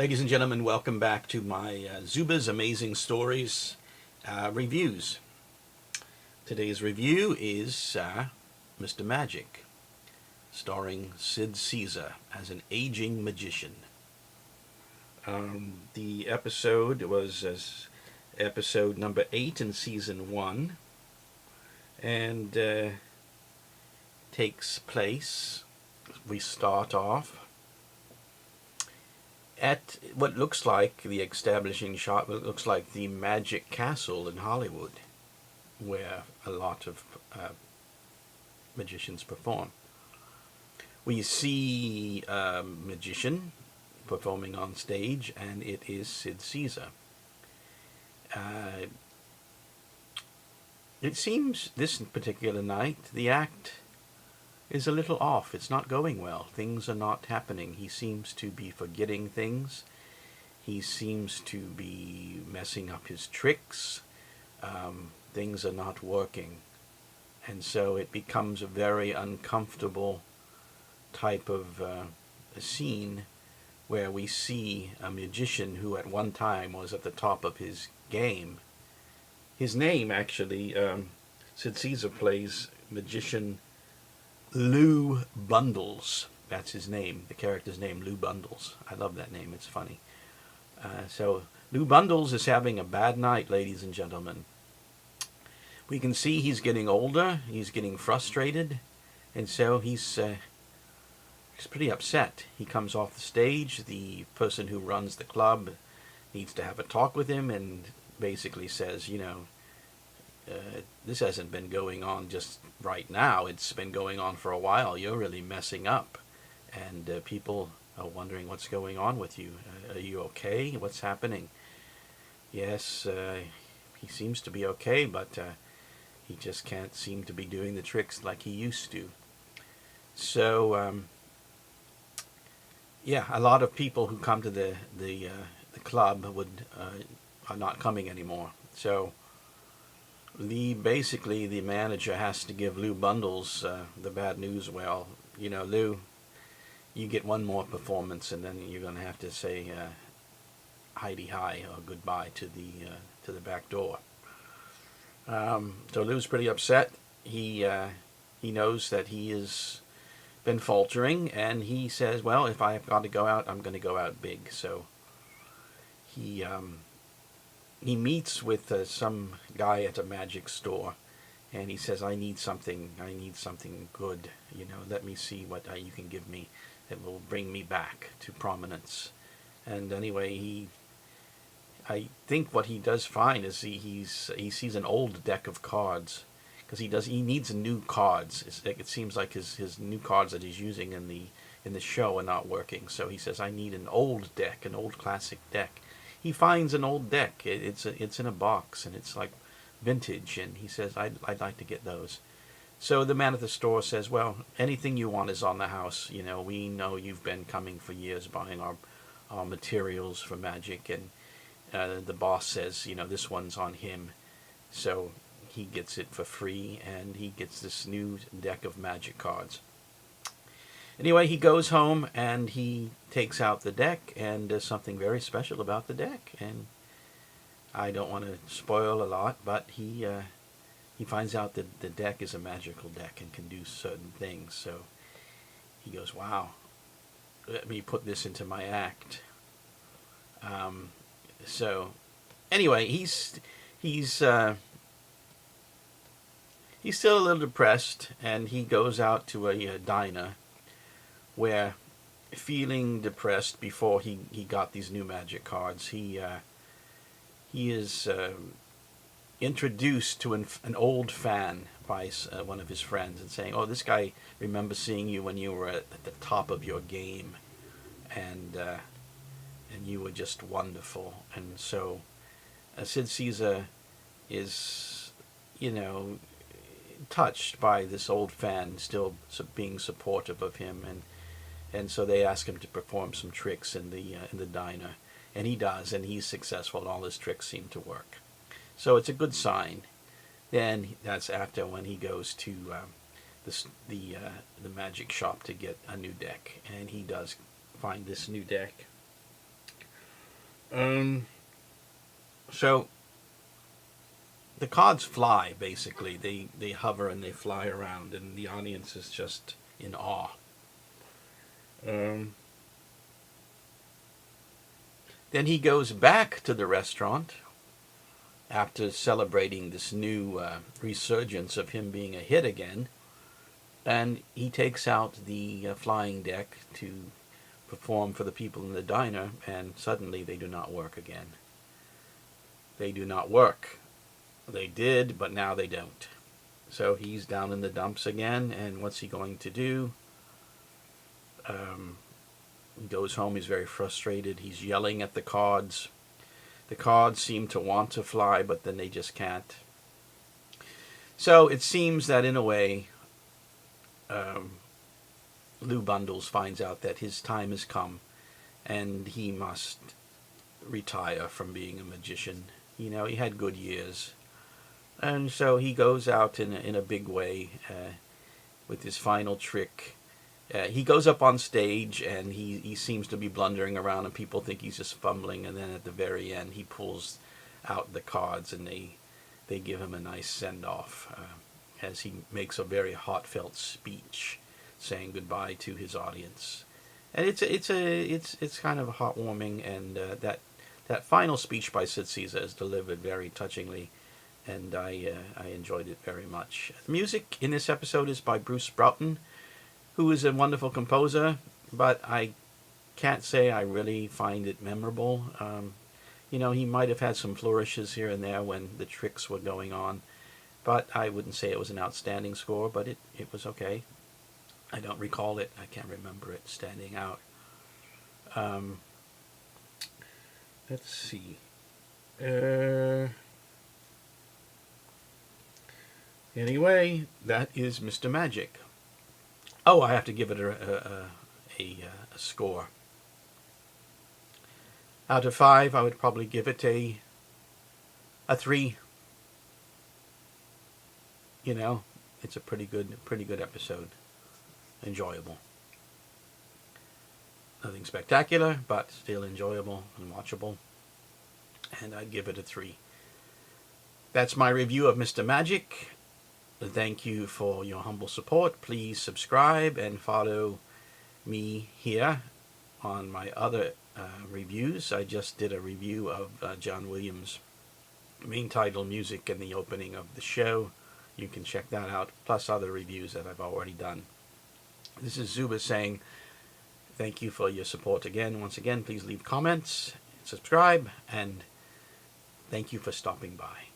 Ladies and gentlemen, welcome back to my Zooba's Amazing Stories reviews. Today's review is Mr. Magic, starring Sid Caesar as an aging magician. The episode was episode number 8 in season 1, and takes place, we start off at what looks like the establishing shot, what looks like the Magic Castle in Hollywood, where a lot of magicians perform. We see a magician performing on stage, and it is Sid Caesar. It seems this particular night the act is a little off. It's not going well. Things are not happening. He seems to be forgetting things. He seems to be messing up his tricks. Things are not working. And so it becomes a very uncomfortable type of a scene where we see a magician who at one time was at the top of his game. His name, actually, Sid Caesar plays magician Lou Bundles. That's his name, the character's name, Lou Bundles. I love that name, it's funny. So Lou Bundles is having a bad night, ladies and gentlemen. We can see he's getting older, he's getting frustrated, and so he's pretty upset. He comes off the stage, the person who runs the club needs to have a talk with him and basically says, this hasn't been going on just right now. It's been going on for a while. You're really messing up. And people are wondering what's going on with you. Are you okay? What's happening? Yes, he seems to be okay, but he just can't seem to be doing the tricks like he used to. So, yeah, a lot of people who come to the club are not coming anymore. So basically the manager has to give Lou Bundles the bad news. Well, Lou, you get one more performance, and then you're going to have to say Heidi hi or goodbye to the back door. So Lou's pretty upset. He knows that he has been faltering, and he says, well, if I've got to go out, I'm going to go out big. So he meets with some guy at a magic store, and he says, I need something good, let me see what you can give me that will bring me back to prominence. And anyway, I think what he does find is he sees an old deck of cards, because he needs new cards. It seems like his new cards that he's using in the show are not working, so he says, I need an old deck, an old classic deck. He finds an old deck. It's in a box, and it's like vintage, and he says, I'd like to get those. So the man at the store says, well, anything you want is on the house. We know you've been coming for years buying our materials for magic, and the boss says, this one's on him. So he gets it for free, and he gets this new deck of magic cards. Anyway, he goes home and he takes out the deck, and there's something very special about the deck. And I don't want to spoil a lot, but he finds out that the deck is a magical deck and can do certain things. So he goes, wow, let me put this into my act. So anyway, he's still a little depressed, and he goes out to a diner where, feeling depressed before he got these new magic cards, he is introduced to an old fan by one of his friends, and saying, oh, this guy remembers seeing you when you were at the top of your game, and you were just wonderful. And so Sid Caesar is, touched by this old fan still being supportive of him, and so they ask him to perform some tricks in the diner, and he does, and he's successful, and all his tricks seem to work. So it's a good sign. Then that's after when he goes to the magic shop to get a new deck, and he does find this new deck. So the cards fly, basically. They hover and they fly around, and the audience is just in awe. Um, then he goes back to the restaurant after celebrating this new resurgence of him being a hit again, and he takes out the flying deck to perform for the people in the diner, and suddenly they do not work again. They do not work. They did, but now they don't. So he's down in the dumps again, and what's he going to do? He goes home, he's very frustrated. He's yelling at the cards. The cards seem to want to fly, but then they just can't. So it seems that in a way, Lou Bundles finds out that his time has come and he must retire from being a magician. You know, he had good years. And so he goes out in a big way with his final trick. He goes up on stage and he seems to be blundering around and people think he's just fumbling, and then at the very end he pulls out the cards and they give him a nice send-off as he makes a very heartfelt speech saying goodbye to his audience. And it's kind of heartwarming, and that final speech by Sid Caesar is delivered very touchingly, and I enjoyed it very much. The music in this episode is by Bruce Broughton, who is a wonderful composer, but I can't say I really find it memorable. You know, he might have had some flourishes here and there when the tricks were going on, but I wouldn't say it was an outstanding score, but it was okay. I don't recall it. I can't remember it standing out. Let's see. Anyway, that is Mr. Magic. Oh, I have to give it a score. Out of 5, I would probably give it a 3. You know, it's a pretty good episode. Enjoyable. Nothing spectacular, but still enjoyable and watchable. And I'd give it a 3. That's my review of Mr. Magic. Thank you for your humble support. Please subscribe and follow me here on my other reviews. I just did a review of John Williams' main title music and the opening of the show. You can check that out, plus other reviews that I've already done. This is Zooba saying thank you for your support again. Once again, please leave comments, subscribe, and thank you for stopping by.